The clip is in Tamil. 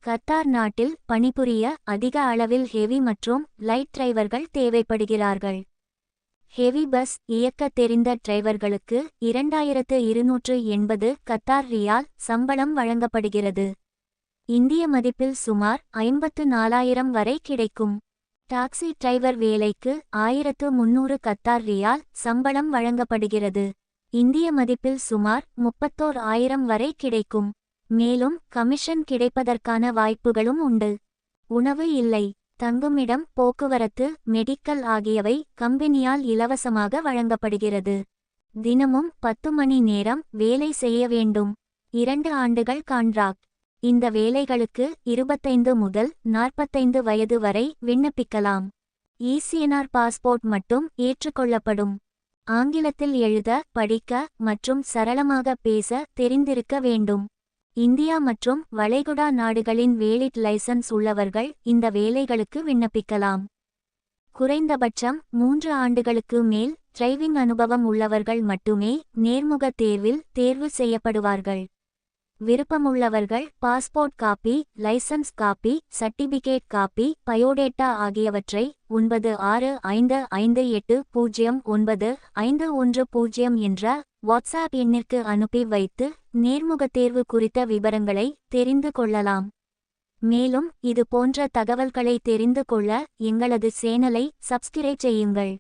கத்தார் நாட்டில் பணிபுரிய அதிக அளவில் ஹெவி மற்றும் லைட் டிரைவர்கள் தேவைப்படுகிறார்கள். ஹெவி பஸ் இயக்க தெரிந்த டிரைவர்களுக்கு 2280 கத்தார் ரியால் சம்பளம் வழங்கப்படுகிறது. இந்திய மதிப்பில் சுமார் 54,000 வரை கிடைக்கும். டாக்ஸி டிரைவர் வேலைக்கு 1300 கத்தார் ரியால் சம்பளம் வழங்கப்படுகிறது. இந்திய மதிப்பில் சுமார் 31,000 வரை கிடைக்கும். மேலும் கமிஷன் கிடைப்பதற்கான வாய்ப்புகளும் உண்டு. உணவு இல்லை, தங்குமிடம், போக்குவரத்து, மெடிக்கல் ஆகியவை கம்பெனியால் இலவசமாக வழங்கப்படுகிறது. தினமும் 10 மணி நேரம் வேலை செய்ய வேண்டும். 2 ஆண்டுகள் கான்ட்ராக்ட். இந்த வேலைகளுக்கு 25 முதல் 45 வயது வரை விண்ணப்பிக்கலாம். ஈசிஎன்ஆர் பாஸ்போர்ட் மட்டும் ஏற்றுக்கொள்ளப்படும். ஆங்கிலத்தில் எழுத, படிக்க மற்றும் சரளமாக பேச தெரிந்திருக்க வேண்டும். இந்தியா மற்றும் வளைகுடா நாடுகளின் வேலிட் லைசன்ஸ் உள்ளவர்கள் இந்த வேலைகளுக்கு விண்ணப்பிக்கலாம். குறைந்தபட்சம் 3 ஆண்டுகளுக்கு மேல் டிரைவிங் அனுபவம் உள்ளவர்கள் மட்டுமே நேர்முக தேர்வில் தேர்வு செய்யப்படுவார்கள். விருப்பமுள்ளவர்கள் passport copy, licence copy, certificate copy, biodata ஆகியவற்றை 9658095110 என்ற வாட்ஸ்ஆப் எண்ணிற்கு அனுப்பி வைத்து நேர்முக தேர்வு குறித்த விவரங்களை தெரிந்து கொள்ளலாம். மேலும் இது போன்ற தகவல்களை தெரிந்து கொள்ள எங்களது சேனலை சப்ஸ்கிரைப் செய்யுங்கள்.